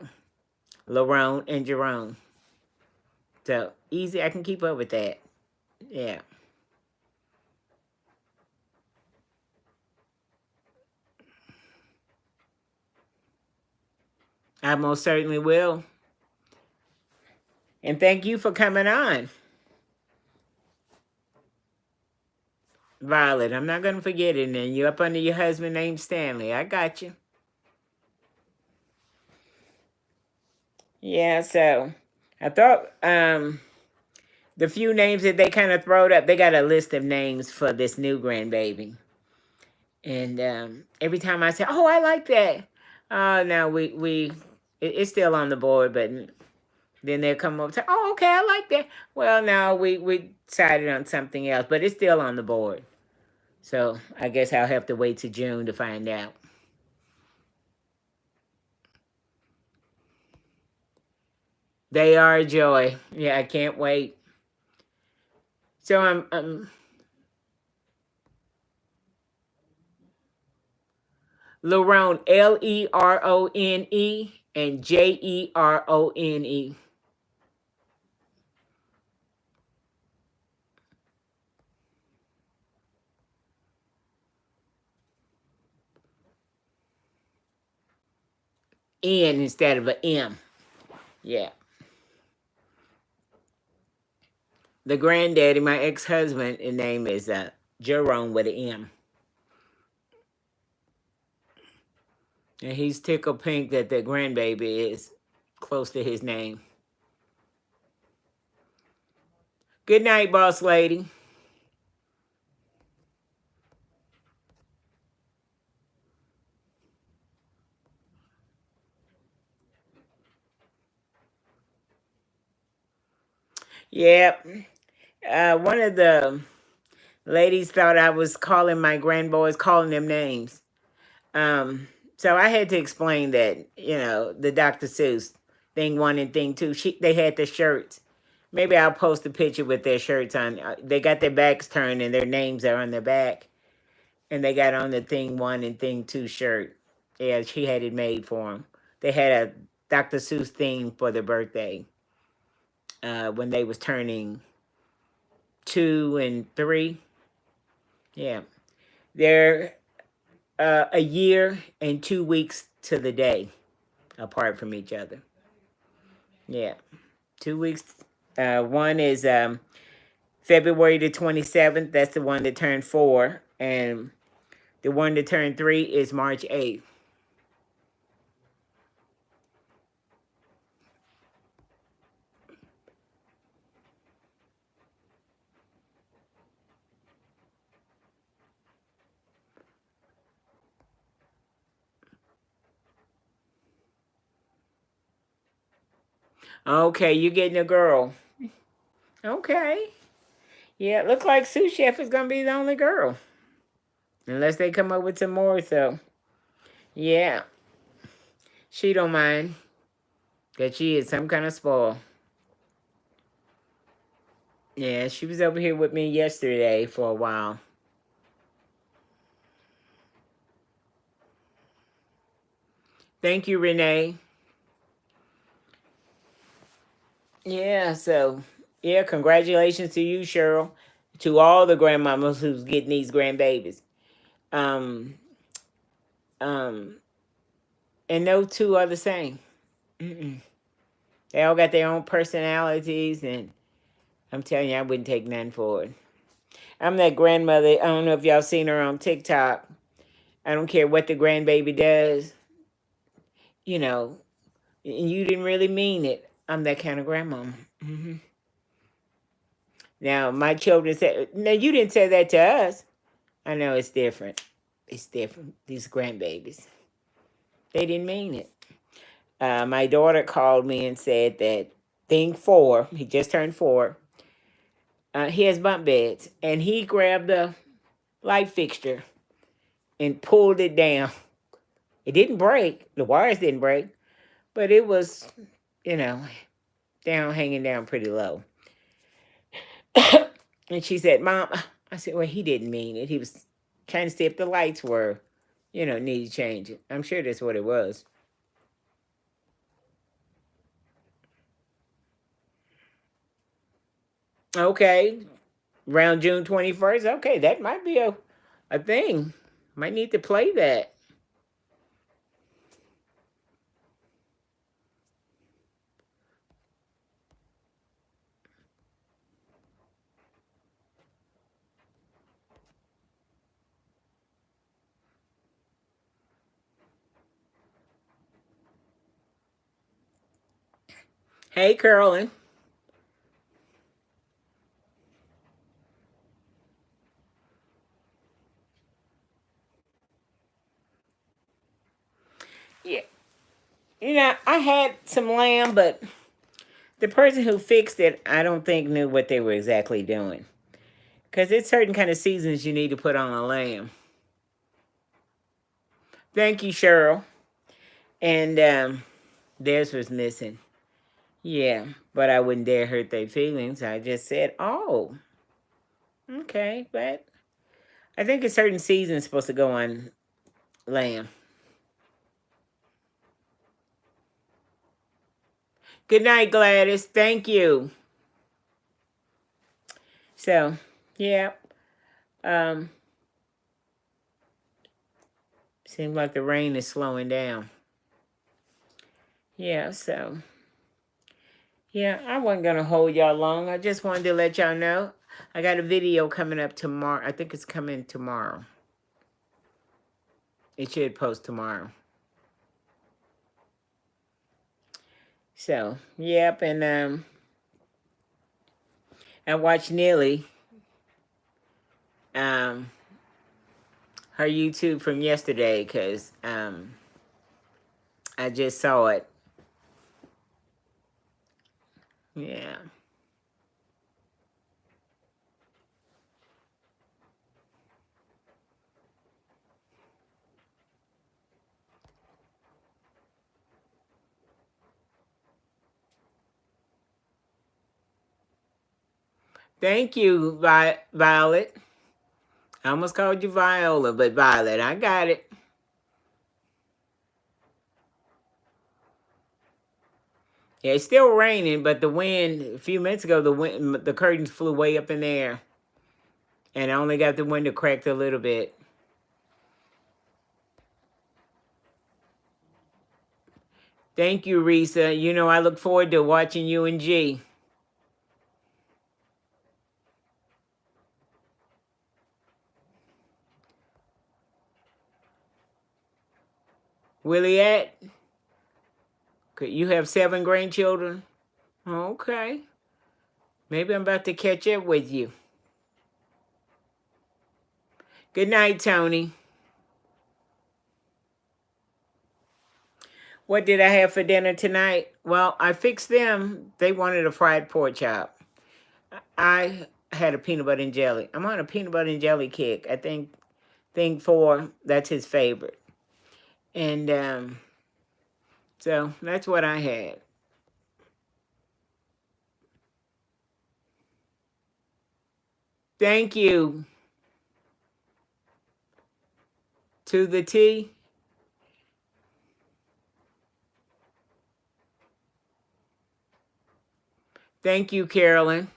Lerone and Jerome. So, easy. I can keep up with that. Yeah. I most certainly will. And thank you for coming on, Violet. I'm not going to forget it. And you're up under your husband named Stanley. I got you. Yeah, so I thought the few names that they kind of throwed up, they got a list of names for this new grandbaby. And every time I say, "Oh, I like that," now it's still on the board, but then they'll come up and say, "Oh, okay, I like that." Well, now we decided on something else, but it's still on the board. So I guess I'll have to wait to June to find out. They are a joy. Yeah, I can't wait. So I'm Lerone, Lerone and Jerone. N instead of a M. Yeah. The granddaddy, my ex-husband, his name is Jerome with an M. And he's tickled pink that the grandbaby is close to his name. Good night, boss lady. Yep. One of the ladies thought I was calling my grandboys, calling them names. Um, so I had to explain that, the Dr. Seuss thing one and thing two. They had the shirts. Maybe I'll post a picture with their shirts on. They got their backs turned and their names are on their back. And they got on the thing one and thing two shirt. Yeah, she had it made for them. They had a Dr. Seuss theme for their birthday when they was turning 2 and 3. Yeah, they're a year and 2 weeks to the day apart from each other. Yeah, 2 weeks. One is February the 27th. That's the one that turned 4, and the one that turned 3 is March 8th. Okay, you getting a girl. Okay. Yeah, it looks like sous chef is gonna be the only girl. Unless they come up with some more, so yeah. She don't mind. That she is some kind of spoil. Yeah, she was over here with me yesterday for a while. Thank you, Renee. Yeah, so yeah, congratulations to you, Cheryl. to all the grandmamas who's getting these grandbabies. Um, um, and no two are the same. Mm-mm. They all got their own personalities, and I'm telling you, I wouldn't take none for it. I'm that grandmother. I don't know if y'all seen her on TikTok. I don't care what the grandbaby does. You know, you didn't really mean it. I'm that kind of grandmama. Hmm. Now, my children said, "No, you didn't say that to us." I know it's different. It's different. These grandbabies, they didn't mean it. My daughter called me and said that thing four, he just turned four, he has bunk beds, and he grabbed the light fixture and pulled it down. It didn't break. The wires didn't break, but it was, you know, hanging down pretty low. And she said, "Mom," I said, "Well, he didn't mean it. He was trying to see if the lights were, needed changing." I'm sure that's what it was. Okay, around June 21st. Okay, that might be a thing. Might need to play that. Hey, Carolyn. Yeah, I had some lamb, but the person who fixed it, I don't think knew what they were exactly doing. Because it's certain kind of seasons you need to put on a lamb. Thank you, Cheryl. And theirs was missing. Yeah, but I wouldn't dare hurt their feelings. I just said, "Oh, okay." But I think a certain season is supposed to go on lamb. Good night, Gladys. Thank you. So, yeah. Um, Seems like the rain is slowing down. Yeah, so yeah, I wasn't gonna hold y'all long. I just wanted to let y'all know I got a video coming up tomorrow. I think it's coming tomorrow. It should post tomorrow. So, yep, and I watched Neely, um, her YouTube from yesterday, because I just saw it. Yeah. Thank you, Violet. I almost called you Viola, but Violet, I got it. Yeah, it's still raining, but the wind, a few minutes ago, the curtains flew way up in the air. And I only got the window cracked a little bit. Thank you, Risa. I look forward to watching you and G. Williette, you have 7 grandchildren? Okay. Maybe I'm about to catch up with you. Good night, Tony. What did I have for dinner tonight? Well, I fixed them. They wanted a fried pork chop. I had a peanut butter and jelly. I'm on a peanut butter and jelly kick. I think thing 4, that's his favorite. And so that's what I had. Thank you. To the T. Thank you, Carolyn.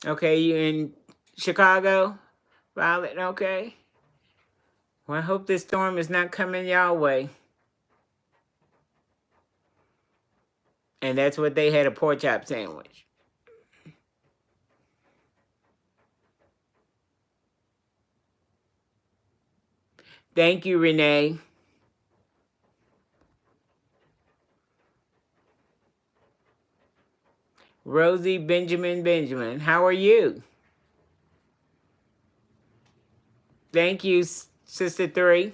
Okay, you in Chicago, Violet? Okay. Well, I hope this storm is not coming y'all way. And that's what they had, a pork chop sandwich. Thank you, Renee. Rosie Benjamin. How are you? Thank you, Sister 3.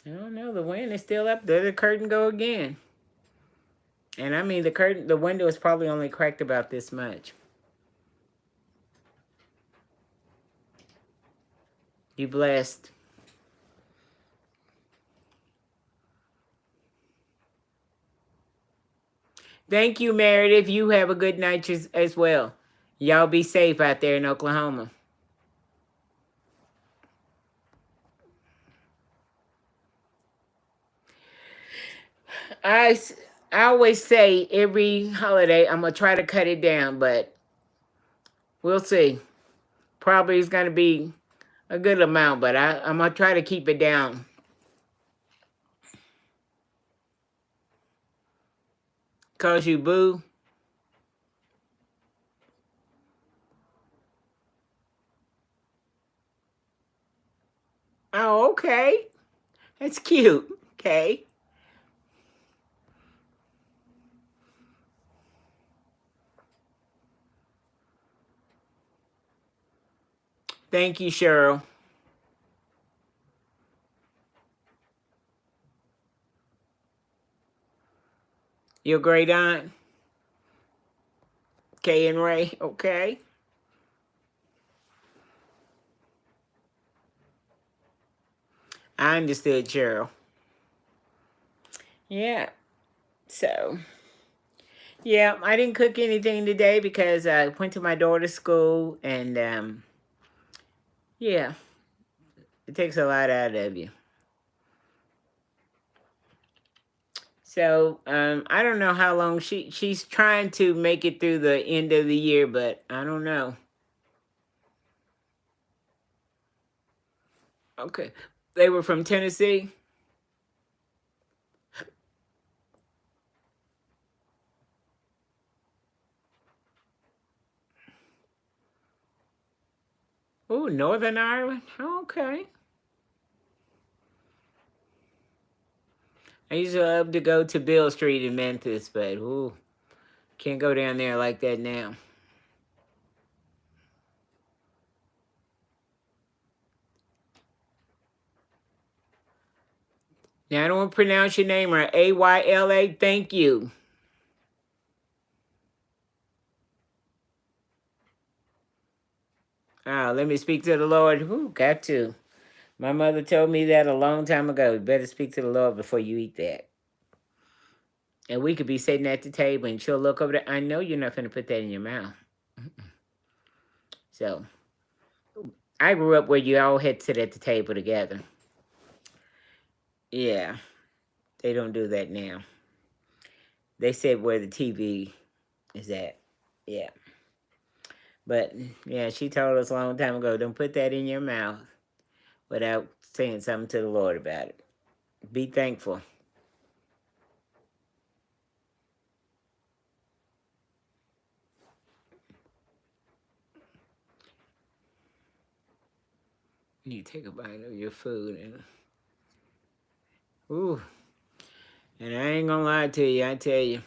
I don't know. The wind is still up. There the curtain go again. And I mean, the window is probably only cracked about this much. You blessed. Thank you, Meredith. You have a good night as well. Y'all be safe out there in Oklahoma. I, I always say every holiday I'm going to try to cut it down, but we'll see. Probably it's going to be a good amount, but I'm going to try to keep it down. Cause you boo? Oh, okay. That's cute. Okay. Thank you, Cheryl. Your great aunt, Kay and Ray. Okay. I understood, Cheryl. Yeah. So, yeah, I didn't cook anything today because I went to my daughter's school, and yeah, it takes a lot out of you. So, I don't know how long she's trying to make it through the end of the year, but I don't know. Okay. They were from Tennessee. Oh, Northern Ireland. Okay. I used to love to go to Bill Street in Memphis, but ooh, can't go down there like that now. Now I don't want to pronounce your name right. Ayla. Thank you. Let me speak to the Lord. Ooh, got to. My mother told me that a long time ago. You better speak to the Lord before you eat that. And we could be sitting at the table and she'll look over there. I know you're not going to put that in your mouth. So I grew up where you all had to sit at the table together. Yeah, they don't do that now. They said where the TV is at. Yeah. But yeah, she told us a long time ago, don't put that in your mouth without saying something to the Lord about it. Be thankful. You take a bite of your food and ooh. And I ain't gonna lie to you, I tell you.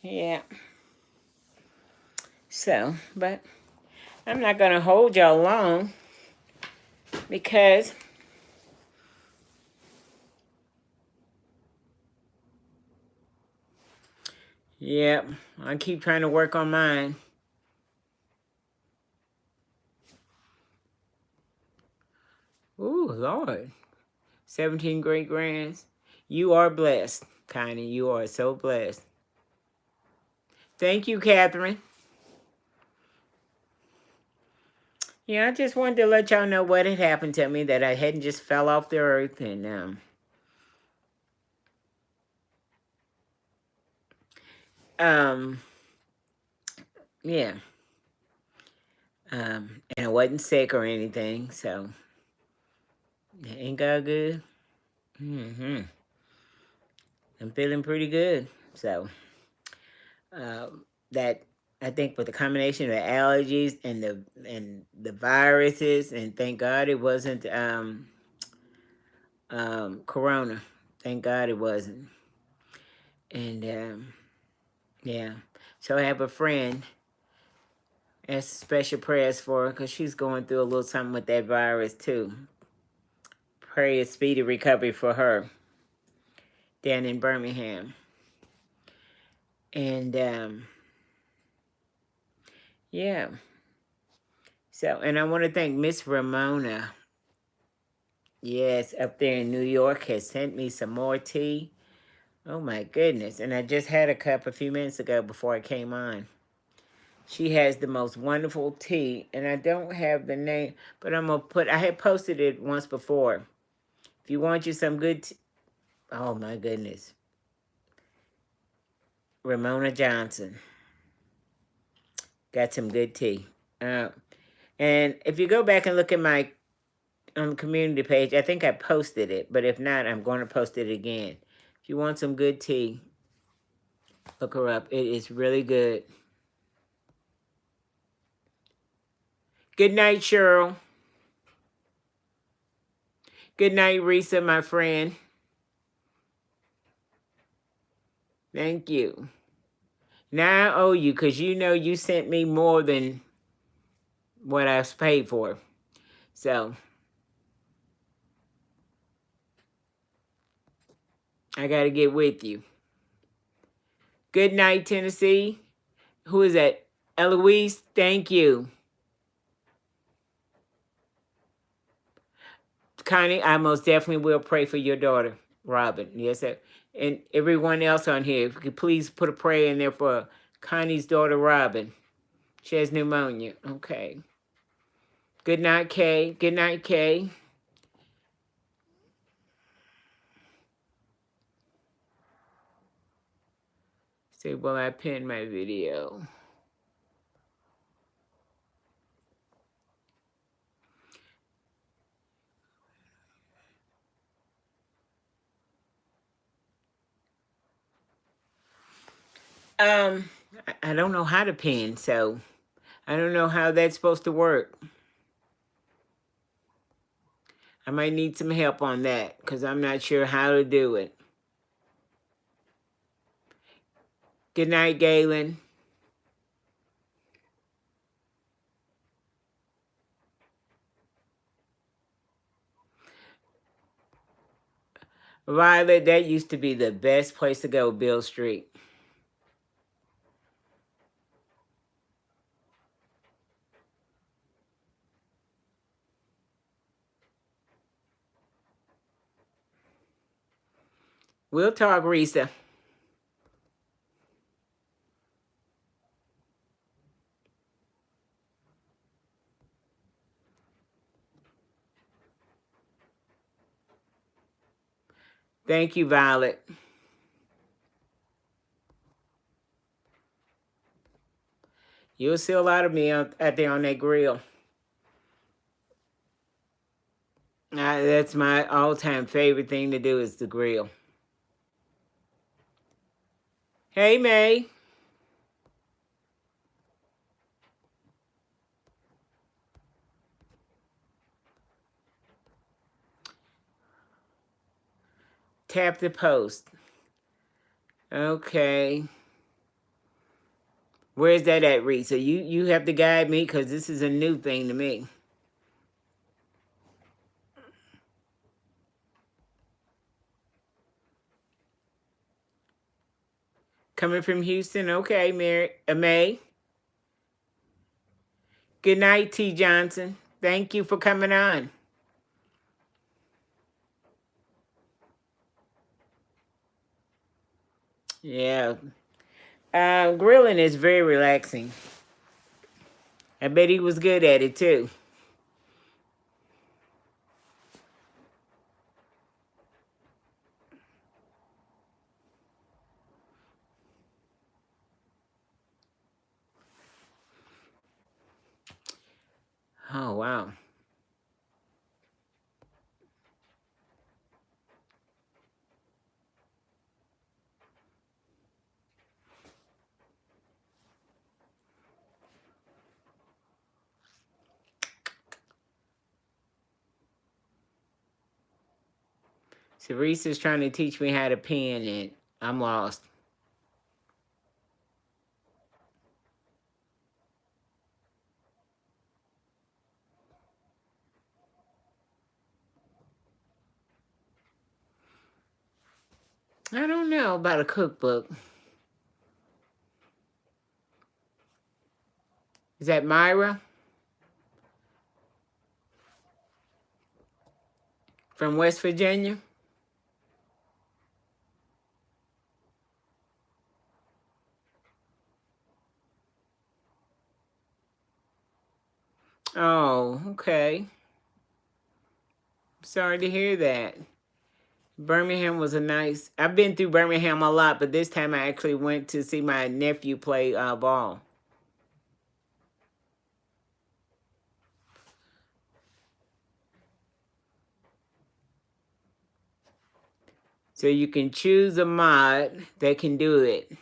Yeah. So, but I'm not gonna hold y'all long because yeah, I keep trying to work on mine. Ooh, Lord. 17 great grands. You are blessed, Connie. You are so blessed. Thank you, Catherine. Yeah, I just wanted to let y'all know what had happened to me, that I hadn't just fell off the earth, and Um, yeah. And I wasn't sick or anything, so ain't God good? Mm-hmm. I'm feeling pretty good. So that I think with the combination of the allergies and the viruses, and thank God it wasn't corona. Thank God it wasn't. And yeah. So I have a friend. Ask special prayers for her because she's going through a little something with that virus too. Pray a speedy recovery for her down in Birmingham. And yeah. So, and I want to thank Miss Ramona. Yes, up there in New York has sent me some more tea. Oh my goodness. And I just had a cup a few minutes ago before I came on. She has the most wonderful tea, and I don't have the name, but I'm going to put, I had posted it once before. If you want you some good tea, oh my goodness. Ramona Johnson. Got some good tea. And if you go back and look at my community page, I think I posted it, but if not, I'm going to post it again. If you want some good tea, look her up. It is really good. Good night, Cheryl. Good night, Risa, my friend. Thank you. Now I owe you because you know you sent me more than what I was paid for. So I got to get with you. Good night, Tennessee. Who is that? Eloise, thank you. Connie, I most definitely will pray for your daughter, Robin. Yes, sir. And everyone else on here, if you could please put a prayer in there for Connie's daughter, Robin. She has pneumonia. Okay. Good night, Kay. Good night, Kay. See, will I pin my video? I don't know how to pin, so I don't know how that's supposed to work. I might need some help on that because I'm not sure how to do it. Good night, Galen. Violet, that used to be the best place to go, Bill Street. We'll talk, Risa. Thank you, Violet. You'll see a lot of me out there on that grill. That's my all-time favorite thing to do is the grill. Hey, May. Tap the post. Okay. Where's that at, Risa? You have to guide me because this is a new thing to me. Coming from Houston. Okay, May. Good night, T. Johnson. Thank you for coming on. Yeah. Grilling is very relaxing. I bet he was good at it too. Oh, wow. Teresa's trying to teach me how to pen, and I'm lost. I don't know about a cookbook. Is that Myra from West Virginia? Oh, okay. Sorry to hear that. Birmingham was a nice. I've been through Birmingham a lot, but this time I actually went to see my nephew play ball. So you can choose a mod that can do it.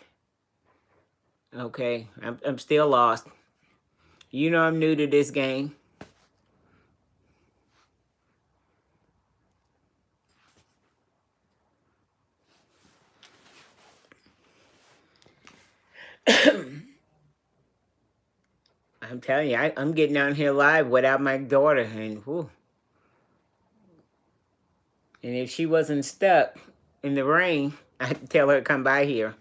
Okay, I'm still lost. You know I'm new to this game. I'm telling you, I'm getting out here live without my daughter, and whew. And if she wasn't stuck in the rain, I'd tell her to come by here.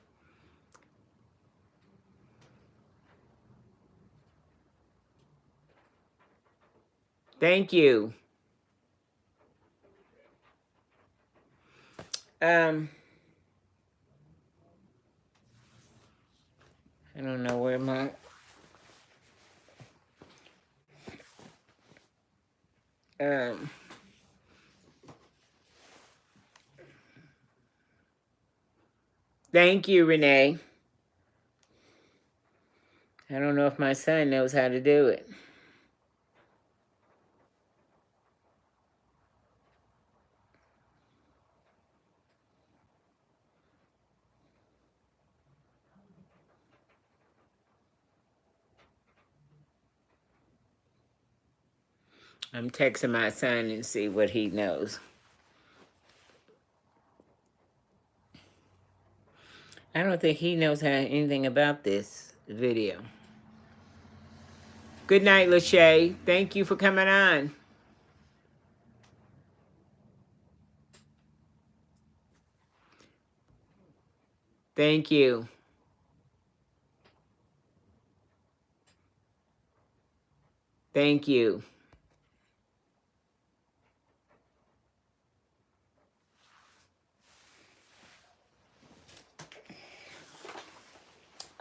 Thank you. I don't know where my um. Thank you, Renee. I don't know if my son knows how to do it. I'm texting my son and see what he knows. I don't think he knows anything about this video. Good night, Lachey. Thank you for coming on. Thank you. Thank you.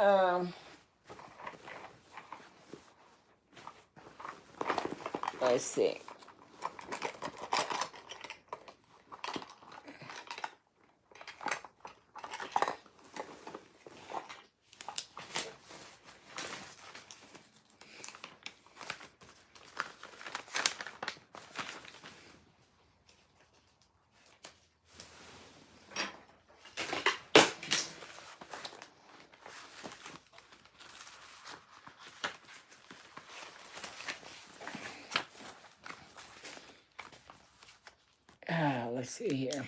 Um, let's see. Let's see here.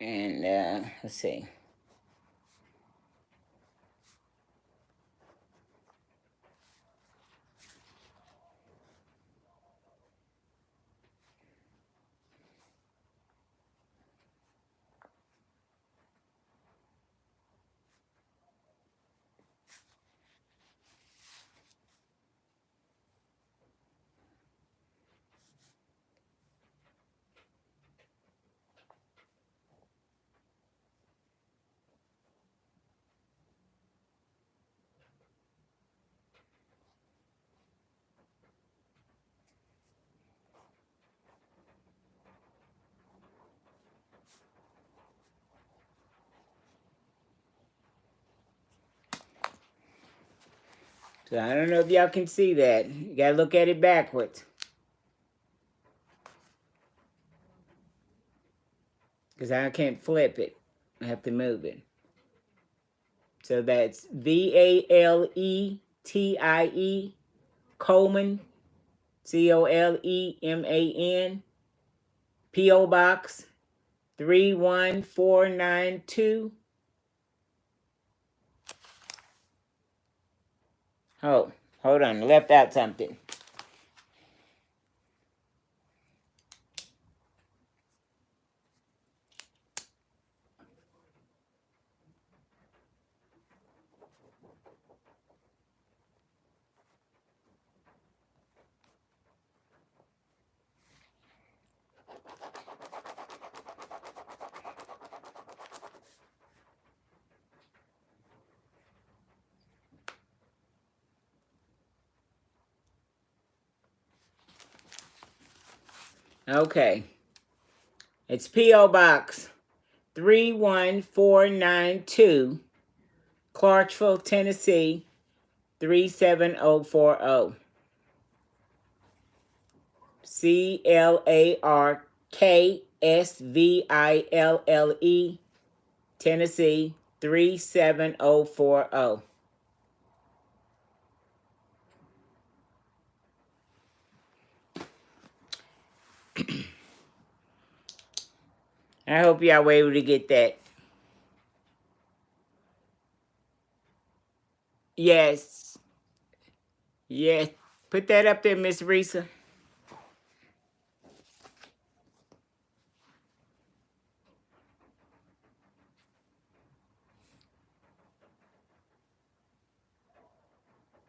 And let's see. So I don't know if y'all can see that. You gotta look at it backwards. Because I can't flip it. I have to move it. So that's VALETIE, Coleman, COLEMAN, P.O. Box 31492. Oh, hold on. Left out something. Okay. It's P.O. Box 31492, Clarksville, Tennessee 37040. CLARKSVILLE, Tennessee 37040. I hope y'all were able to get that. Yes. Yes. Put that up there, Miss Risa.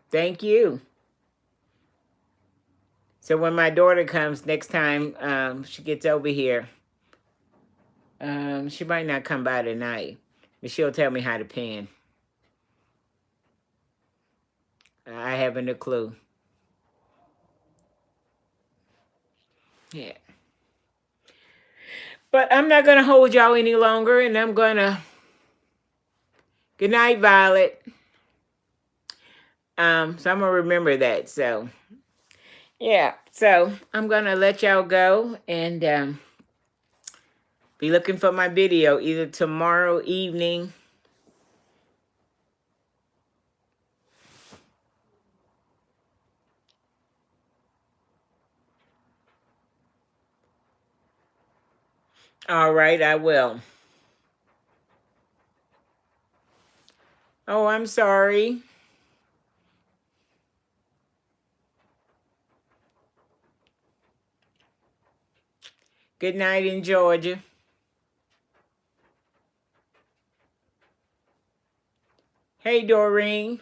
Thank you. So when my daughter comes next time, she gets over here, she might not come by tonight, but she'll tell me how to pin. I haven't a clue. Yeah. But I'm not going to hold y'all any longer, and I'm going to... Good night, Violet. So I'm going to remember that. So, yeah. So I'm going to let y'all go and be looking for my video either tomorrow evening. All right, I will. Oh, I'm sorry. Good night in Georgia. Hey, Doreen.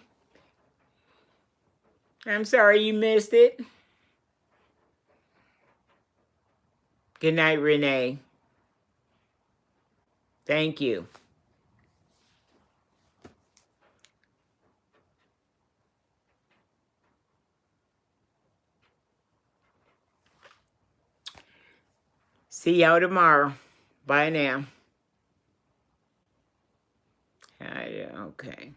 I'm sorry you missed it. Good night, Renee. Thank you. See y'all tomorrow. Bye now. Okay.